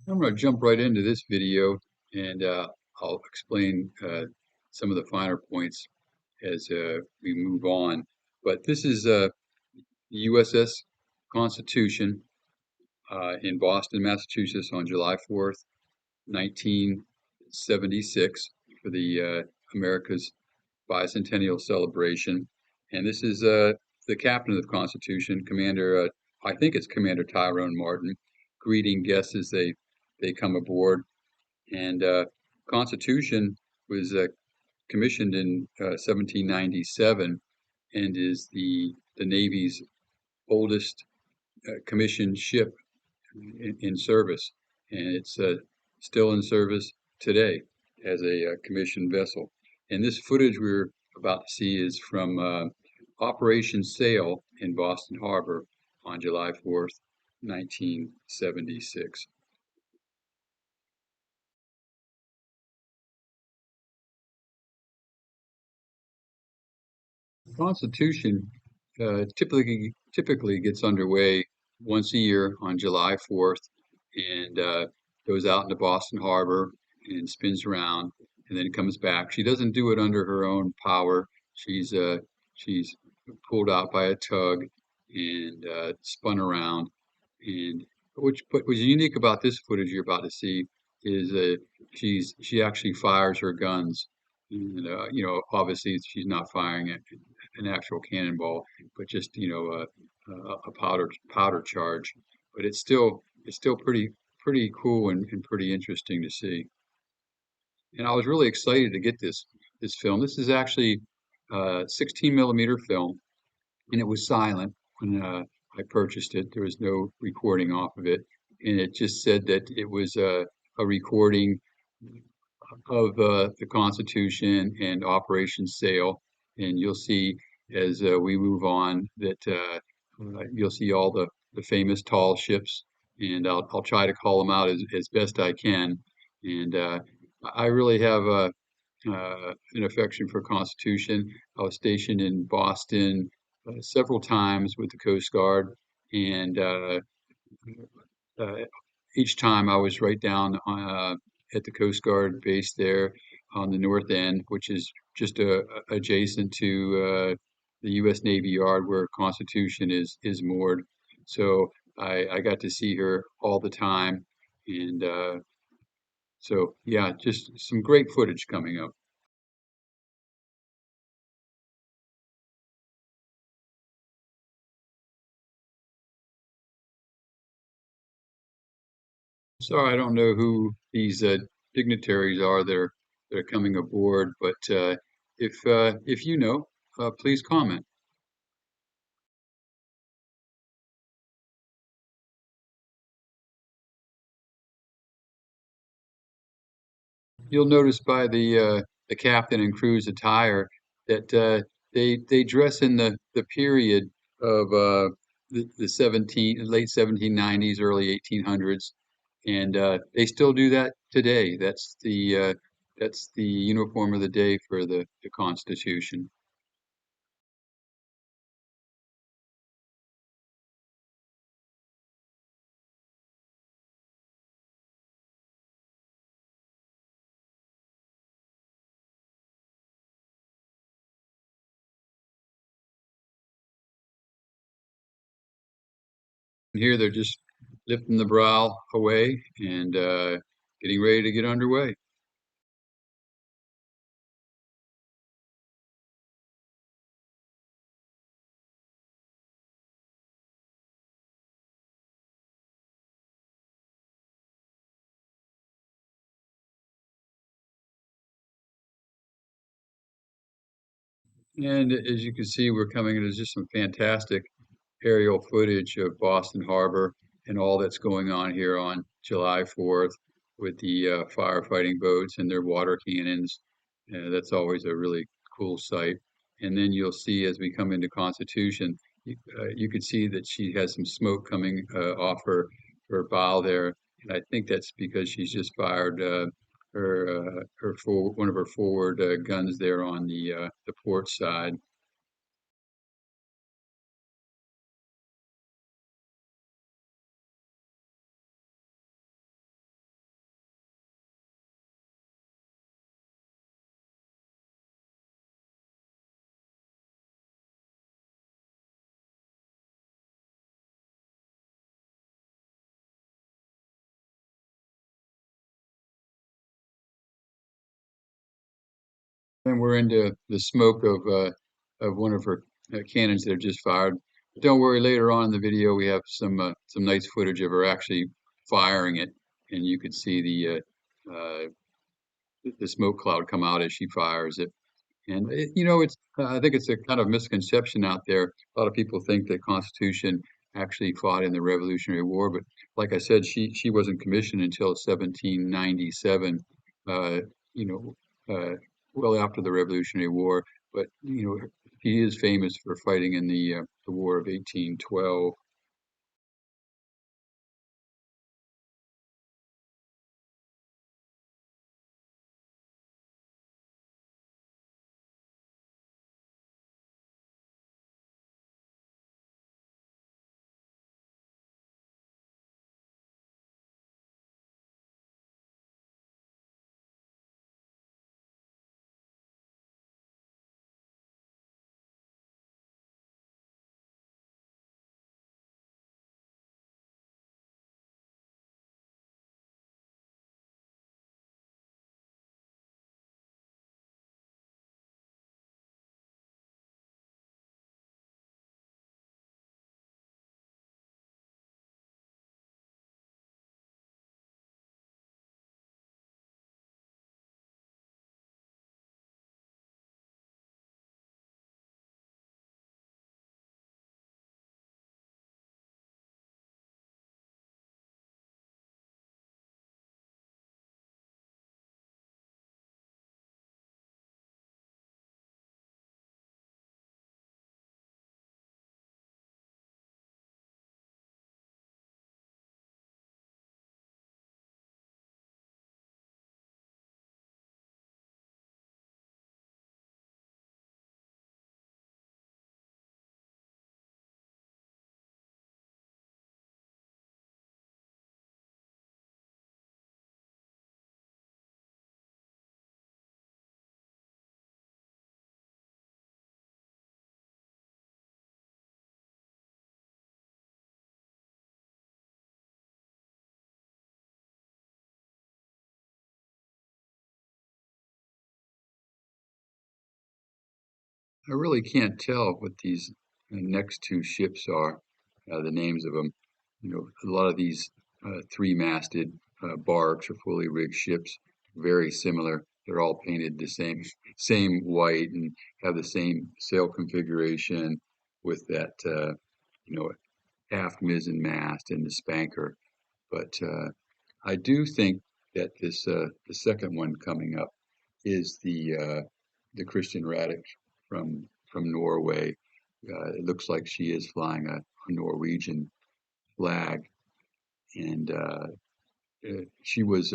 I'm going to jump right into this video and I'll explain some of the finer points as we move on. But this is the USS Constitution in Boston, Massachusetts on July 4th, 1976 for the America's Bicentennial celebration. And this is the captain of the Constitution, Commander, I think it's Commander Tyrone Martin, greeting guests as they come aboard. And Constitution was commissioned in 1797 and is the Navy's oldest commissioned ship in service, and it's still in service today as a commissioned vessel. And this footage we're about to see is from Operation Sail in Boston Harbor on July 4th, 1976. Constitution typically gets underway once a year on July 4th and goes out into Boston Harbor and spins around and then comes back. She doesn't do it under her own power. She's pulled out by a tug and spun around. And what's unique about this footage you're about to see is she actually fires her guns. And obviously she's not firing an actual cannonball, but just a powder charge. But it's still pretty cool and pretty interesting to see. And I was really excited to get this film. This is actually 16 millimeter film, and it was silent when I purchased it. There was no recording off of it, and it just said that it was a recording of the Constitution and Operation Sail. And you'll see as we move on that you'll see all the famous tall ships, and I'll try to call them out as best I can. And I really have an affection for Constitution. I was stationed in Boston several times with the Coast Guard, and uh, each time I was right down at the Coast Guard base there on the north end, which is just adjacent to the U.S. Navy Yard where Constitution is moored. So I got to see her all the time, and so yeah, just some great footage coming up. Sorry, I don't know who these dignitaries are that are coming aboard, but if you know, please comment. You'll notice by the captain and crew's attire that they dress in the period of the late 1790s, early 1800s, and they still do that today. That's the uniform of the day for the Constitution. And here they're just lifting the brow away and getting ready to get underway. And as you can see, we're coming into just some fantastic aerial footage of Boston Harbor and all that's going on here on July 4th with the firefighting boats and their water cannons. That's always a really cool sight. And then you'll see as we come into Constitution, you could see that she has some smoke coming off her bow there. And I think that's because she's just fired one of her forward guns there on the port side. then we're into the smoke of one of her cannons that have just fired. But don't worry, later on in the video we have some nice footage of her actually firing it, and you could see the smoke cloud come out as she fires it. And it's I think it's a kind of misconception out there. A lot of people think that Constitution actually fought in the Revolutionary War, but like I said, she wasn't commissioned until 1797. Uh, you know, well after the Revolutionary War. But he is famous for fighting in the War of 1812. I really can't tell what these next two ships are, the names of them. A lot of these three-masted barks or fully rigged ships, very similar. They're all painted the same white and have the same sail configuration with that, you know, aft mizzen mast and the spanker. But I do think that the second one coming up is the Christian Radich from Norway. It looks like she is flying a Norwegian flag, and she was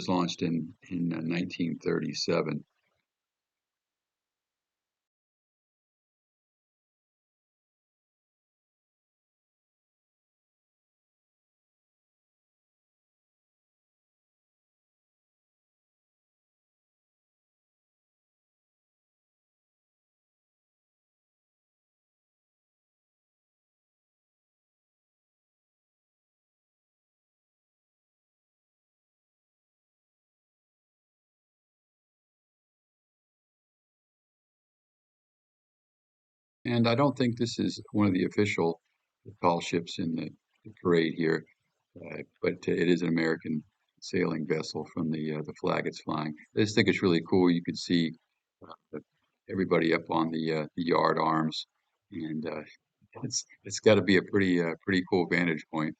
launched in 1937. And I don't think this is one of the official tall ships in the parade here, but it is an American sailing vessel from the flag it's flying. I just think it's really cool. You could see uh, everybody up on the yard arms, and it's got to be a pretty cool vantage point.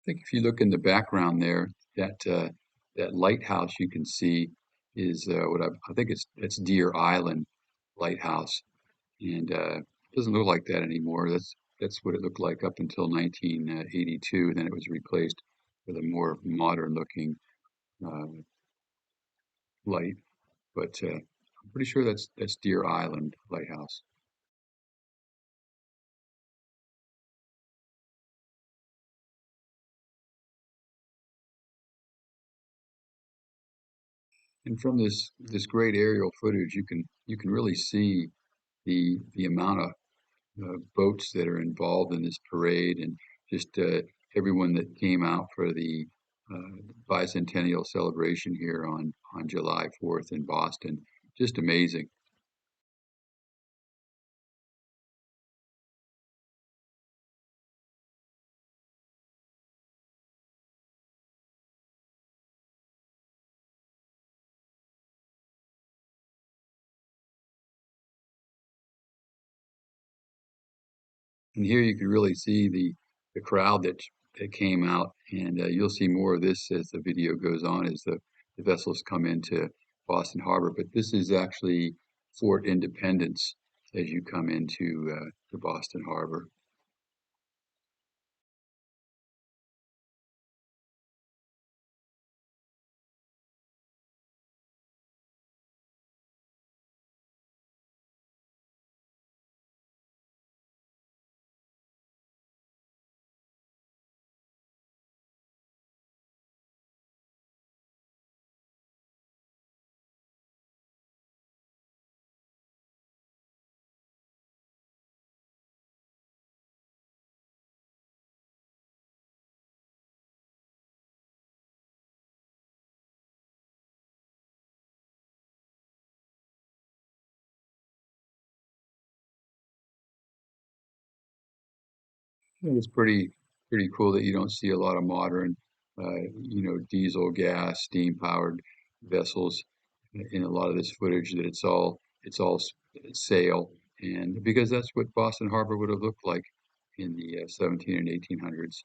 I think if you look in the background there, that lighthouse you can see is what I think it's Deer Island Lighthouse, and it doesn't look like that anymore. that's what it looked like up until 1982. Then it was replaced with a more modern looking light. But I'm pretty sure that's Deer Island Lighthouse. And from this great aerial footage, you can really see the amount of boats that are involved in this parade, and just everyone that came out for the Bicentennial celebration here on July 4th in Boston. Just amazing. And here you can really see the crowd that came out, and you'll see more of this as the video goes on, as the vessels come into Boston Harbor. But this is actually Fort Independence as you come into the Boston Harbor. I think it's pretty cool that you don't see a lot of modern, diesel, gas, steam powered vessels in a lot of this footage. That it's all sail, and because that's what Boston Harbor would have looked like in the 17 and 1800s.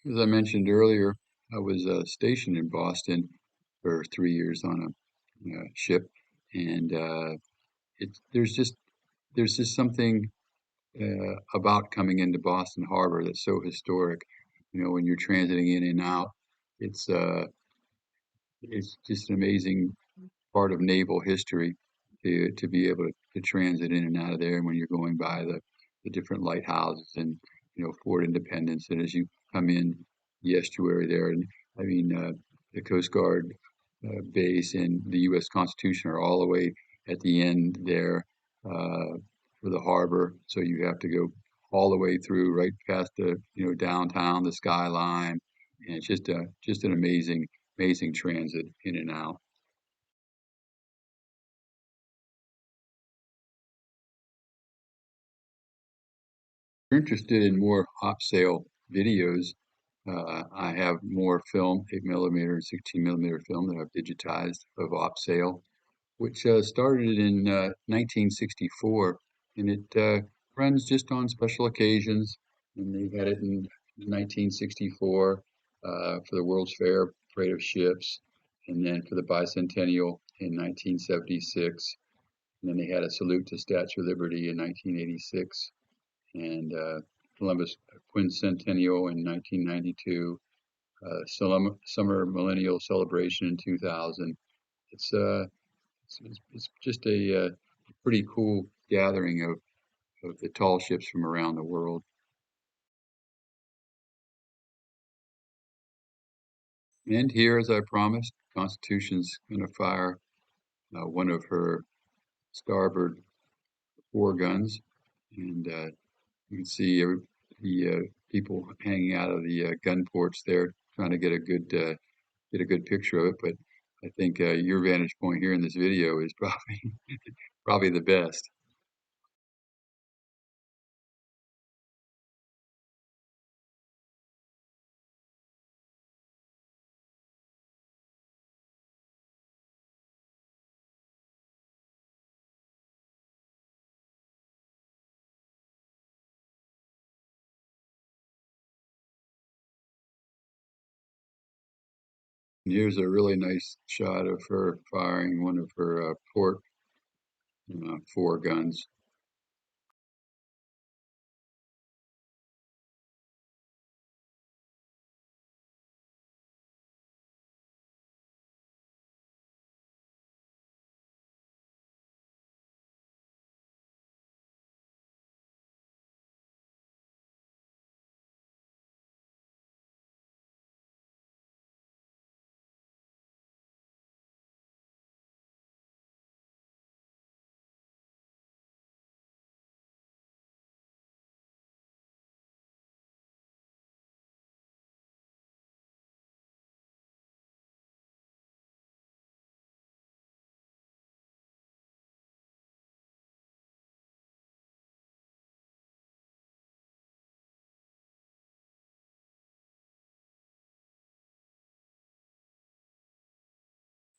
As I mentioned earlier, I was stationed in Boston for 3 years on a ship, and there's just something about coming into Boston Harbor that's so historic. When you're transiting in and out, it's uh, it's just an amazing part of naval history to be able to transit in and out of there. And when you're going by the different lighthouses and Fort Independence, and as you come in the estuary there, and I mean the Coast Guard base and the U.S. Constitution are all the way at the end there for the harbor. So you have to go all the way through, right past the downtown, the skyline, and it's just an amazing transit in and out. You're interested in more OPSAIL videos, I have more film, 8 millimeter and 16 millimeter film that I've digitized of OPSAIL, which started in 1964, and it runs just on special occasions. And they had it in 1964 for the World's Fair Parade of Ships, and then for the Bicentennial in 1976, and then they had a salute to Statue of Liberty in 1986, and Columbus Quincentennial in 1992, Summer Millennial Celebration in 2000. It's just a pretty cool gathering of the tall ships from around the world. And here, as I promised, Constitution's going to fire one of her starboard four guns, and you can see the people hanging out of the gun ports there, trying to get a good picture of it. But I think your vantage point here in this video is probably the best. And here's a really nice shot of her firing one of her port four guns.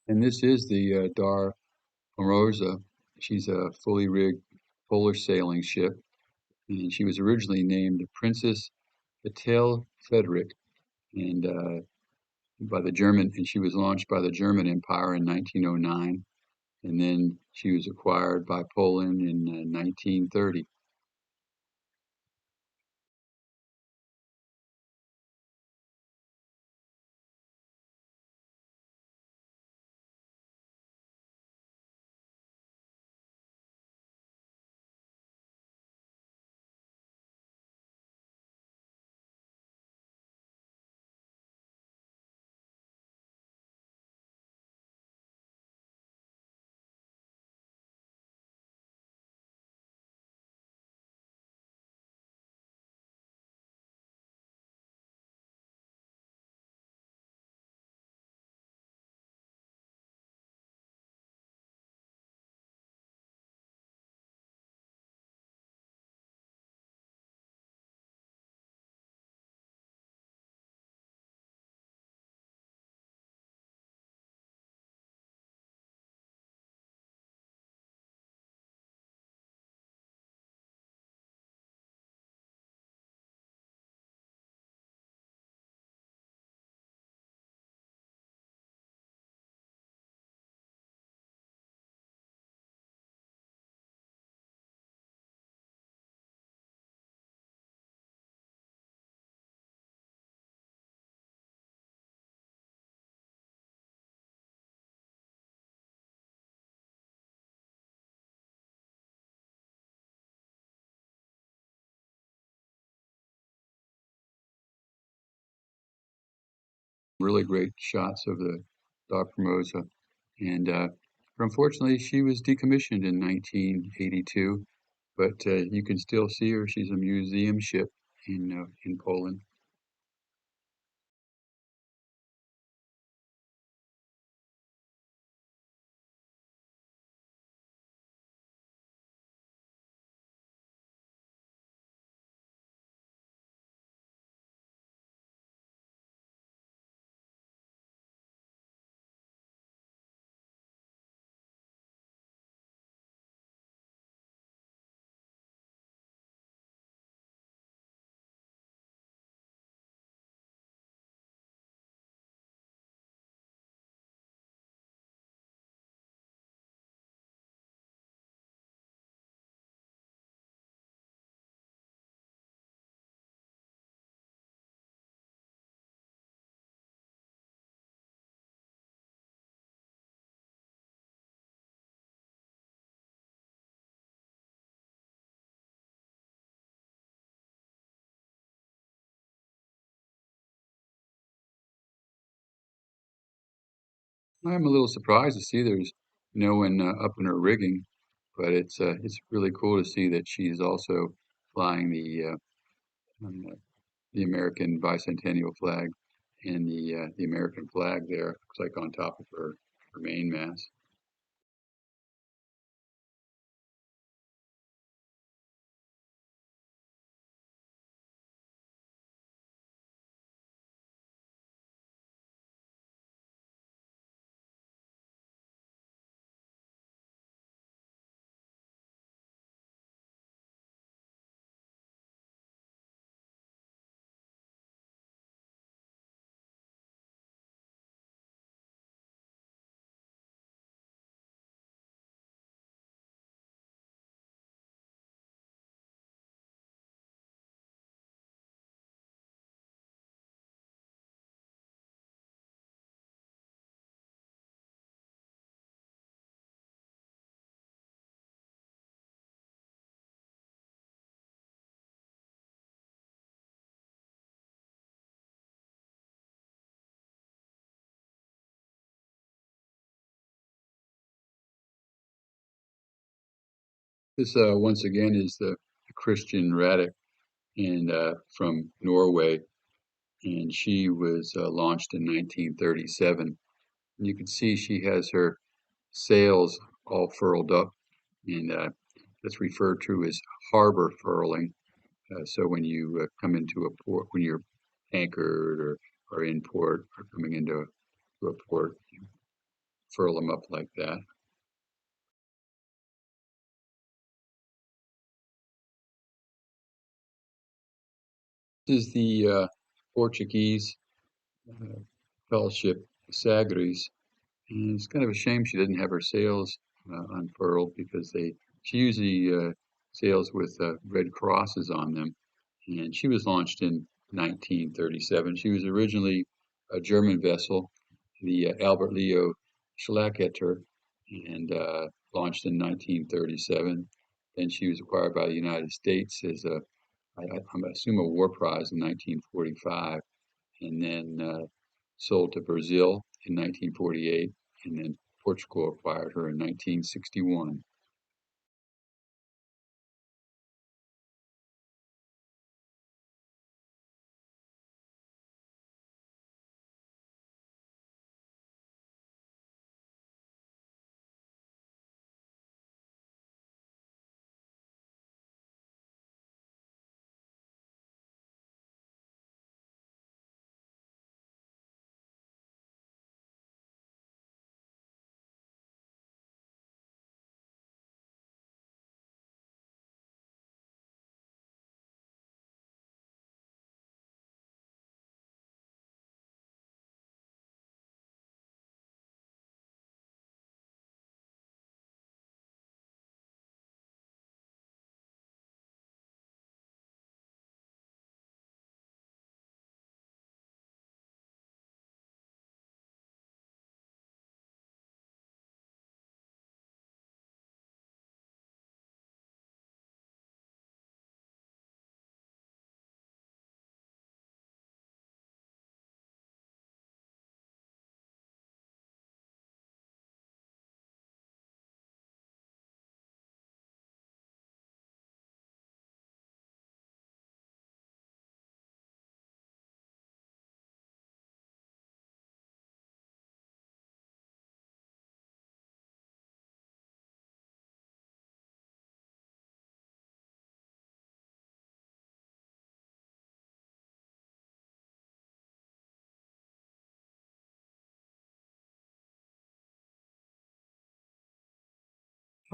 And this is the Pomorza. She's a fully rigged polar sailing ship, and she was originally named Princess Patel Frederick, and by the German, and she was launched by the German Empire in 1909, and then she was acquired by Poland in 1930. Really great shots of the Dog Formosa. And unfortunately, she was decommissioned in 1982, but you can still see her. She's a museum ship in Poland. I'm a little surprised to see there's no one up in her rigging, but it's really cool to see that she's also flying the American Bicentennial flag and the American flag there. Looks like on top of her. her main mast. This once again is the Christian Radich, and from Norway, and she was launched in 1937. And you can see she has her sails all furled up, and that's referred to as harbor furling. So when you come into a port, when you're anchored or in port or coming into a port, you furl them up like that. This is the Portuguese uh, fellowship Sagres, and it's kind of a shame she didn't have her sails unfurled because she usually sails with red crosses on them, and she was launched in 1937. She was originally a German vessel, the Albert Leo Schlachter, and launched in 1937. Then she was acquired by the United States as I assume, a war prize in 1945, and then sold to Brazil in 1948, and then Portugal acquired her in 1961.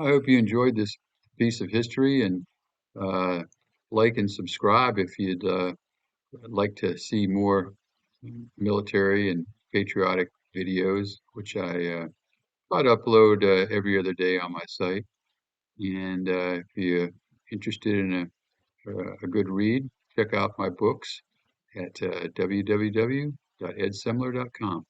I hope you enjoyed this piece of history, and uh, like and subscribe if you'd like to see more military and patriotic videos, which I try to upload every other day on my site. And if you're interested in a good read, check out my books at www.edsemler.com.